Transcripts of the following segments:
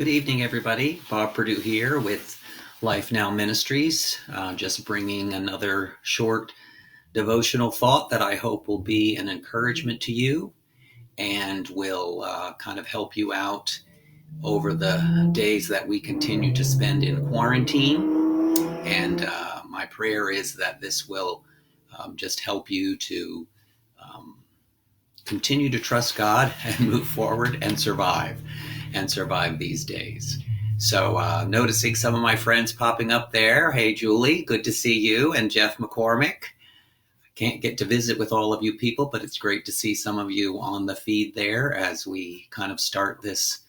Good evening, everybody. Bob Perdue here with Life Now Ministries, just bringing another short devotional thought that I hope will be an encouragement to you and will kind of help you out over the days that we continue to spend in quarantine. And my prayer is that this will just help you to um, continue to trust God and move forward and survive these days. So noticing some of my friends popping up there. Hey, Julie, good to see you. And Jeff McCormick. Can't get to visit with all of you people, but it's great to see some of you on the feed there as we kind of start this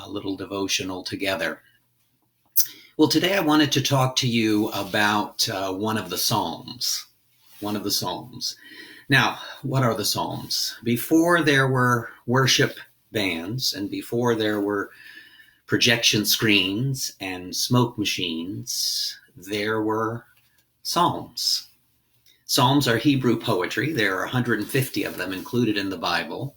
little devotional together. Well, today I wanted to talk to you about one of the Psalms. Now, what are the Psalms? Before there were worship bands and before there were projection screens and smoke machines, there were Psalms. Psalms are Hebrew poetry. There are 150 of them included in the Bible.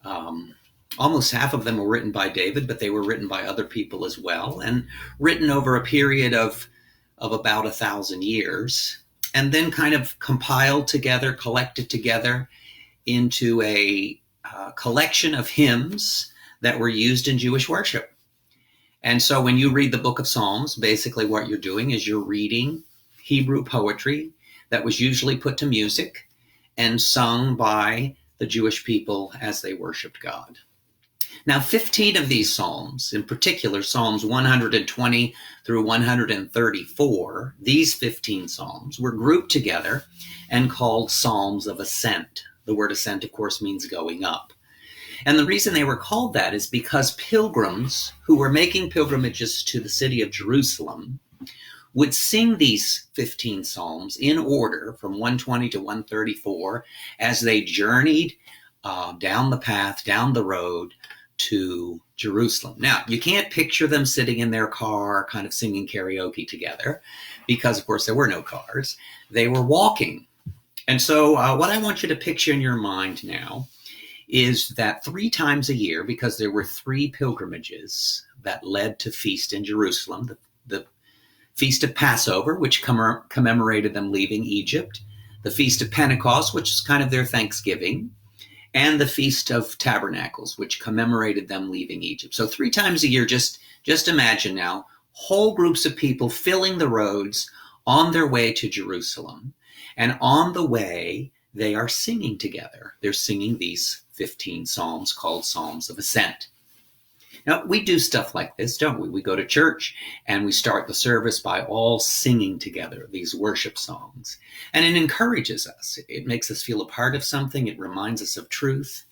Almost half of them were written by David, but they were written by other people as well, and written over a period of about 1,000 years, and then kind of compiled together, collected together into a collection of hymns that were used in Jewish worship. And so when you read the book of Psalms, basically what you're doing is you're reading Hebrew poetry that was usually put to music and sung by the Jewish people as they worshiped God. Now, 15 of these Psalms, in particular, Psalms 120 through 134, these 15 Psalms were grouped together and called Psalms of Ascent. The word ascent, of course, means going up. And the reason they were called that is because pilgrims who were making pilgrimages to the city of Jerusalem would sing these 15 Psalms in order from 120 to 134 as they journeyed down the path, down the road to Jerusalem. Now, you can't picture them sitting in their car kind of singing karaoke together because, of course, there were no cars. They were walking. And so what I want you to picture in your mind now is that 3 times a year, because there were 3 pilgrimages that led to feast in Jerusalem, the Feast of Passover, which commemorated them leaving Egypt, the Feast of Pentecost, which is kind of their Thanksgiving, and the Feast of Tabernacles, which commemorated them leaving Egypt. So 3 times a year, just imagine now, whole groups of people filling the roads on their way to Jerusalem. And on the way, they are singing together. They're singing these 15 Psalms called Psalms of Ascent. Now, we do stuff like this, don't we? We go to church and we start the service by all singing together these worship songs. And it encourages us. It makes us feel a part of something. It reminds us of truth.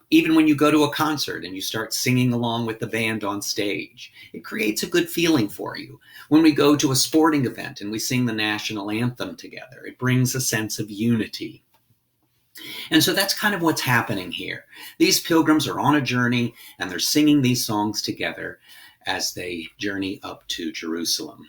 Even when you go to a concert and you start singing along with the band on stage, it creates a good feeling for you. When we go to a sporting event and we sing the national anthem together, it brings a sense of unity. And so that's kind of what's happening here. These pilgrims are on a journey and they're singing these songs together as they journey up to Jerusalem.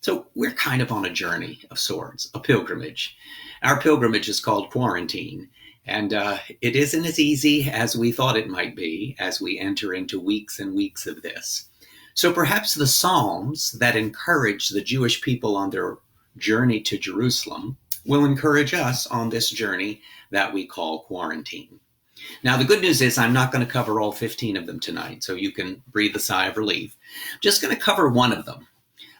So we're kind of on a journey of sorts, a pilgrimage. Our pilgrimage is called quarantine, and it isn't as easy as we thought it might be as we enter into weeks and weeks of this. So perhaps the Psalms that encourage the Jewish people on their journey to Jerusalem will encourage us on this journey that we call quarantine. Now, the good news is I'm not going to cover all 15 of them tonight, so you can breathe a sigh of relief. I'm just going to cover one of them,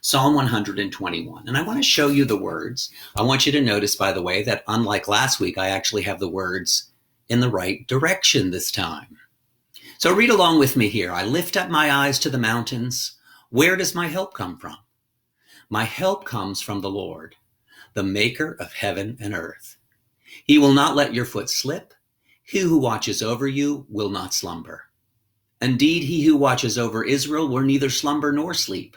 Psalm 121. And I want to show you the words. I want you to notice, by the way, that unlike last week, I actually have the words in the right direction this time. So read along with me here. I lift up my eyes to the mountains. Where does my help come from? My help comes from the Lord, the maker of heaven and earth. He will not let your foot slip. He who watches over you will not slumber. Indeed, he who watches over Israel will neither slumber nor sleep.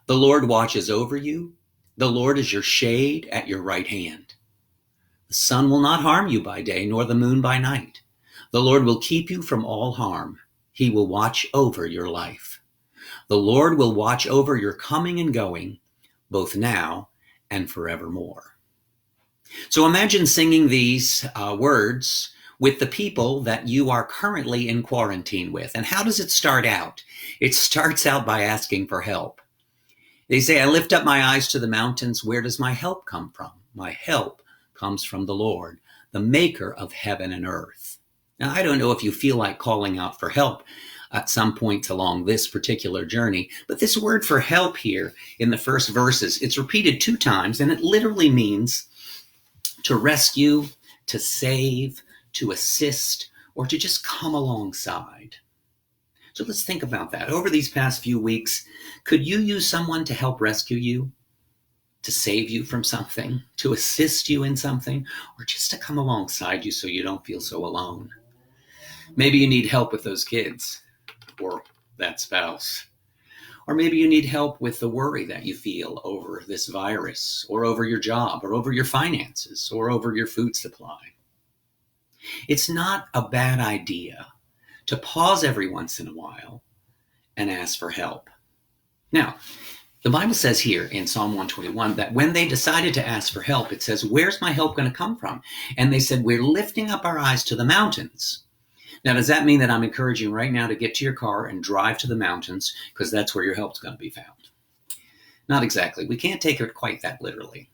The Lord watches over you. The Lord is your shade at your right hand. The sun will not harm you by day, nor the moon by night. The Lord will keep you from all harm. He will watch over your life. The Lord will watch over your coming and going, both now and forevermore. So imagine singing these words with the people that you are currently in quarantine with. And how does it start out? It starts out by asking for help. They say, I lift up my eyes to the mountains. Where does my help come from? My help comes from the Lord, the maker of heaven and earth. Now, I don't know if you feel like calling out for help at some point along this particular journey, but this word for help here in the first verses, it's repeated 2 times, and it literally means to rescue, to save, to assist, or to just come alongside. So let's think about that. Over these past few weeks, could you use someone to help rescue you, to save you from something, to assist you in something, or just to come alongside you so you don't feel so alone? Maybe you need help with those kids or that spouse. Or maybe you need help with the worry that you feel over this virus, or over your job, or over your finances, or over your food supply. It's not a bad idea to pause every once in a while and ask for help. Now, the Bible says here in Psalm 121 that when they decided to ask for help, it says, where's my help going to come from? And they said, we're lifting up our eyes to the mountains. Now, does that mean that I'm encouraging you right now to get to your car and drive to the mountains because that's where your help's going to be found? Not exactly. We can't take it quite that literally.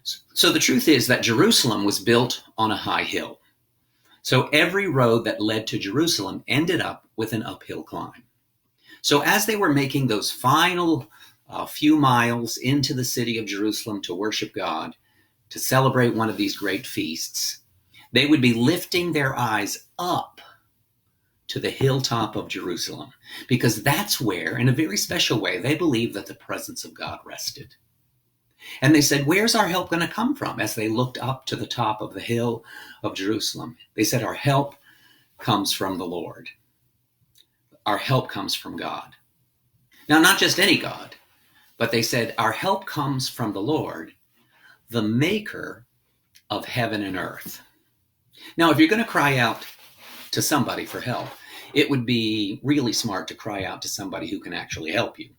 So the truth is that Jerusalem was built on a high hill. So every road that led to Jerusalem ended up with an uphill climb. So as they were making those final few miles into the city of Jerusalem to worship God, to celebrate one of these great feasts, they would be lifting their eyes up to the hilltop of Jerusalem, because that's where, in a very special way, they believed that the presence of God rested. And they said, where's our help going to come from? As they looked up to the top of the hill of Jerusalem, they said, our help comes from the Lord. Our help comes from God. Now, not just any God, but they said, our help comes from the Lord, the maker of heaven and earth. Now, if you're going to cry out to somebody for help, it would be really smart to cry out to somebody who can actually help you.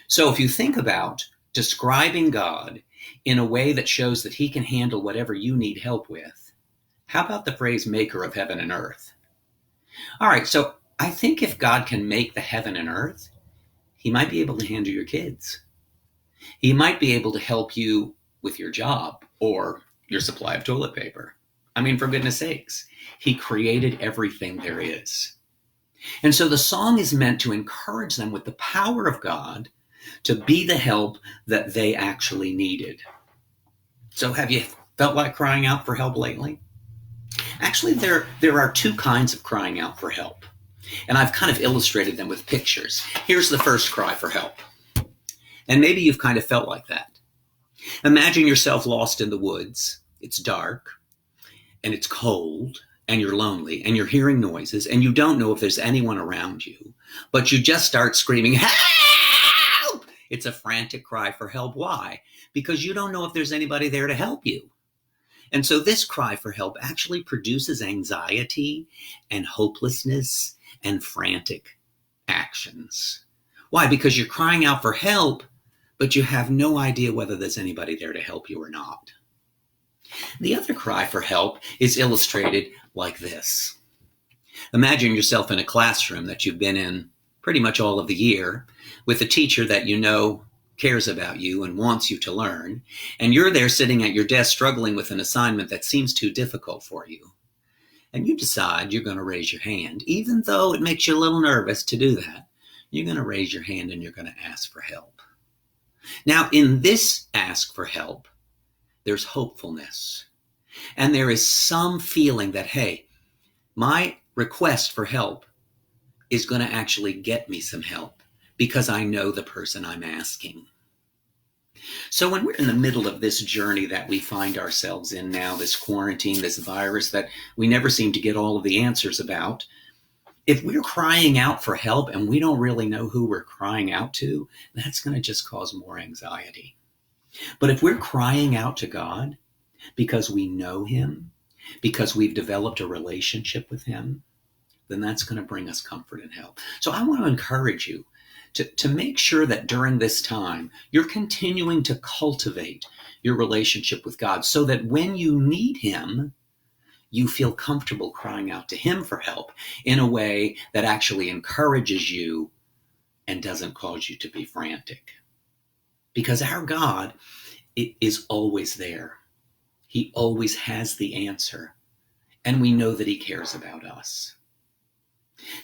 So if you think about describing God in a way that shows that he can handle whatever you need help with, how about the phrase maker of heaven and earth? All right, so I think if God can make the heaven and earth, he might be able to handle your kids. He might be able to help you with your job or your supply of toilet paper. I mean, for goodness sakes, he created everything there is. And so the song is meant to encourage them with the power of God to be the help that they actually needed. So have you felt like crying out for help lately? Actually, there are 2 kinds of crying out for help. And I've kind of illustrated them with pictures. Here's the first cry for help. And maybe you've kind of felt like that. Imagine yourself lost in the woods. It's dark and it's cold and you're lonely and you're hearing noises and you don't know if there's anyone around you, but you just start screaming, help! It's a frantic cry for help. Why? Because you don't know if there's anybody there to help you. And so this cry for help actually produces anxiety and hopelessness and frantic actions. Why? Because you're crying out for help, but you have no idea whether there's anybody there to help you or not. The other cry for help is illustrated like this. Imagine yourself in a classroom that you've been in pretty much all of the year with a teacher that you know cares about you and wants you to learn, and you're there sitting at your desk struggling with an assignment that seems too difficult for you. And you decide you're going to raise your hand, even though it makes you a little nervous to do that. You're going to raise your hand and you're going to ask for help. Now, in this ask for help, there's hopefulness. And there is some feeling that, hey, my request for help is going to actually get me some help because I know the person I'm asking. So when we're in the middle of this journey that we find ourselves in now, this quarantine, this virus that we never seem to get all of the answers about, if we're crying out for help and we don't really know who we're crying out to, that's going to just cause more anxiety. But if we're crying out to God because we know him, because we've developed a relationship with him, then that's going to bring us comfort and help. So I want to encourage you to make sure that during this time, you're continuing to cultivate your relationship with God so that when you need him, you feel comfortable crying out to him for help in a way that actually encourages you and doesn't cause you to be frantic. Because our God is always there. He always has the answer, and we know that he cares about us.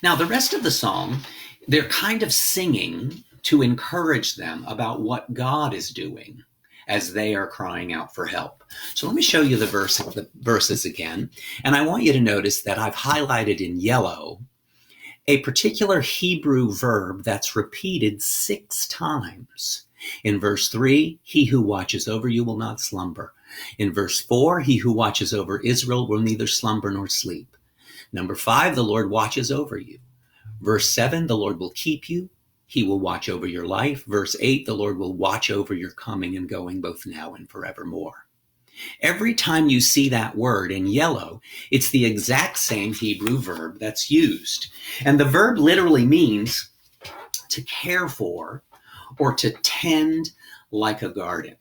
Now, the rest of the song, they're kind of singing to encourage them about what God is doing as they are crying out for help. So let me show you the verses again. And I want you to notice that I've highlighted in yellow a particular Hebrew verb that's repeated 6 times. In verse 3, he who watches over you will not slumber. In verse 4, he who watches over Israel will neither slumber nor sleep. Number 5, the Lord watches over you. Verse 7, the Lord will keep you. He will watch over your life. Verse 8, the Lord will watch over your coming and going both now and forevermore. Every time you see that word in yellow, it's the exact same Hebrew verb that's used. And the verb literally means to care for or to tend like a garden.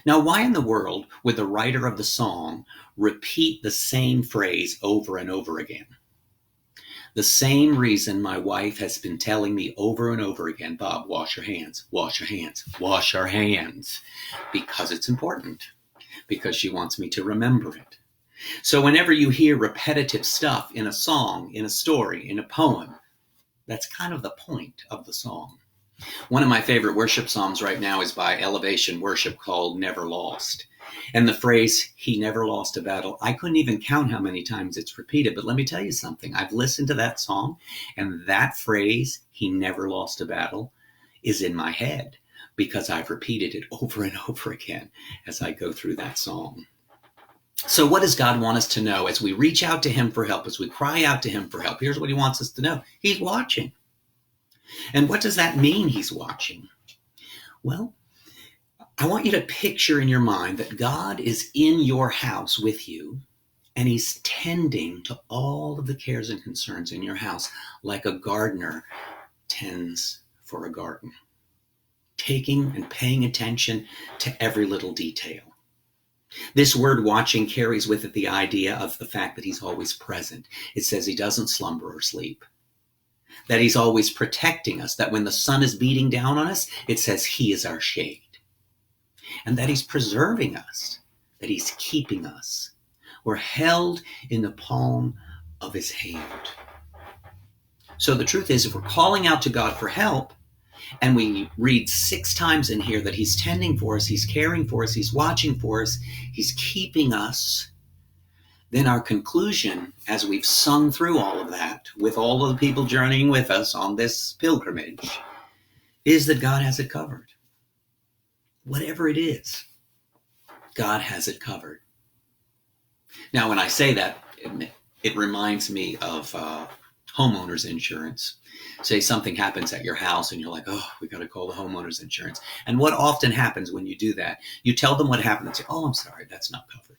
Now, why in the world would the writer of the song repeat the same phrase over and over again? The same reason my wife has been telling me over and over again, Bob, wash your hands, wash your hands, wash our hands, because it's important, because she wants me to remember it. So whenever you hear repetitive stuff in a song, in a story, in a poem, that's kind of the point of the song. One of my favorite worship songs right now is by Elevation Worship called Never Lost. And the phrase, he never lost a battle, I couldn't even count how many times it's repeated, but let me tell you something. I've listened to that song, and that phrase, he never lost a battle, is in my head because I've repeated it over and over again as I go through that song. So what does God want us to know as we reach out to him for help, as we cry out to him for help? Here's what he wants us to know. He's watching. And what does that mean, he's watching? Well, I want you to picture in your mind that God is in your house with you, and he's tending to all of the cares and concerns in your house like a gardener tends for a garden, taking and paying attention to every little detail. This word watching carries with it the idea of the fact that he's always present. It says he doesn't slumber or sleep, that he's always protecting us, that when the sun is beating down on us, it says he is our shade, and that he's preserving us, that he's keeping us. We're held in the palm of his hand. So the truth is, if we're calling out to God for help, and we read 6 times in here that he's tending for us, he's caring for us, he's watching for us, he's keeping us, then our conclusion, as we've sung through all of that, with all of the people journeying with us on this pilgrimage, is that God has it covered. Whatever it is, God has it covered. Now, when I say that, it reminds me of homeowners insurance. Say something happens at your house and you're like, oh, we got to call the homeowners insurance. And what often happens when you do that, you tell them what happened and say, oh, I'm sorry, that's not covered.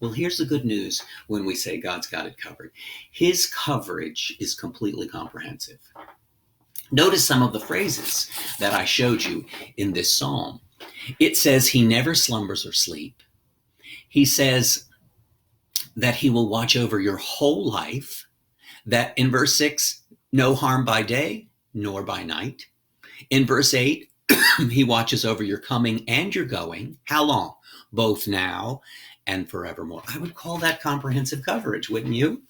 Well, here's the good news when we say God's got it covered. His coverage is completely comprehensive. Notice some of the phrases that I showed you in this psalm. It says he never slumbers or sleep. He says that he will watch over your whole life. That in verse 6, no harm by day nor by night. In verse 8, he watches over your coming and your going. How long? Both now and forevermore. I would call that comprehensive coverage, wouldn't you?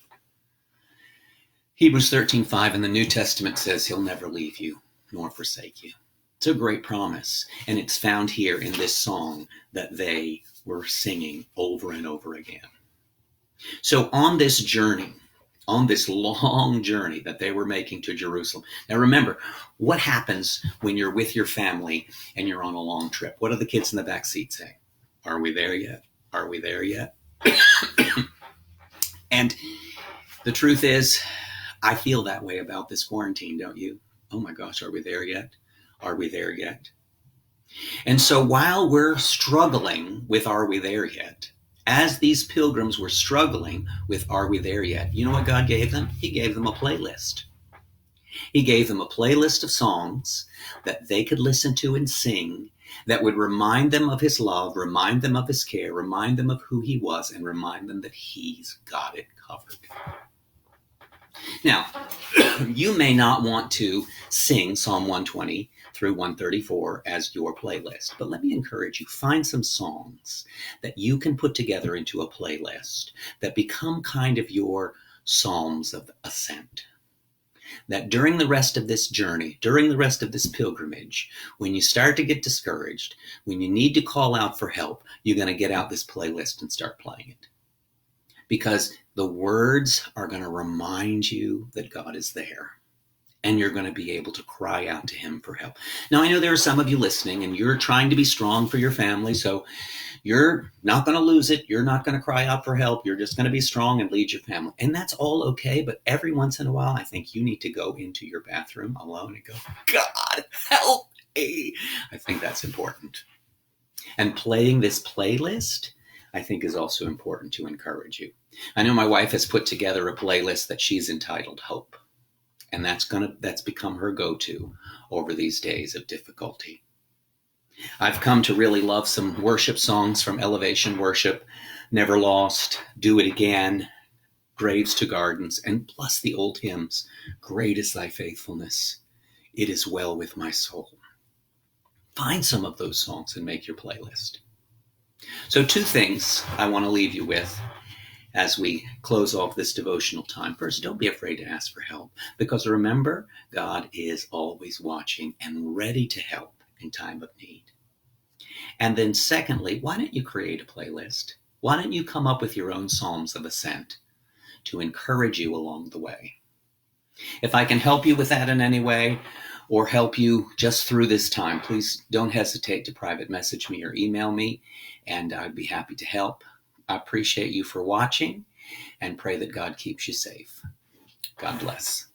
Hebrews 13:5 in the New Testament says he'll never leave you nor forsake you. It's a great promise, and it's found here in this song that they were singing over and over again. So on this journey, on this long journey that they were making to Jerusalem. Now remember, what happens when you're with your family and you're on a long trip? What do the kids in the back seat say? Are we there yet? Are we there yet? And the truth is, I feel that way about this quarantine, don't you? Oh my gosh, are we there yet? Are we there yet? And so while we're struggling with are we there yet, as these pilgrims were struggling with are we there yet, you know what God gave them? He gave them a playlist. He gave them a playlist of songs that they could listen to and sing that would remind them of his love, remind them of his care, remind them of who he was, and remind them that he's got it covered. Now, you may not want to sing Psalm 120 through 134 as your playlist, but let me encourage you, find some songs that you can put together into a playlist that become kind of your Psalms of Ascent. That during the rest of this journey, during the rest of this pilgrimage, when you start to get discouraged, when you need to call out for help, you're going to get out this playlist and start playing it. Because the words are going to remind you that God is there. And you're going to be able to cry out to him for help. Now, I know there are some of you listening and you're trying to be strong for your family, so you're not going to lose it. You're not going to cry out for help. You're just going to be strong and lead your family. And that's all okay, but every once in a while, I think you need to go into your bathroom alone and go, God, help me. I think that's important. And playing this playlist, I think, is also important to encourage you. I know my wife has put together a playlist that she's entitled Hope. And that's become her go-to over these days of difficulty. I've come to really love some worship songs from Elevation Worship, Never Lost, Do It Again, Graves to Gardens, and plus the old hymns, Great is Thy Faithfulness, It Is Well With My Soul. Find some of those songs and make your playlist. So 2 things I want to leave you with as we close off this devotional time. First, don't be afraid to ask for help, because remember, God is always watching and ready to help in time of need. And then secondly, why don't you create a playlist? Why don't you come up with your own Psalms of Ascent to encourage you along the way? If I can help you with that in any way, or help you just through this time, please don't hesitate to private message me or email me, and I'd be happy to help. I appreciate you for watching and pray that God keeps you safe. God bless.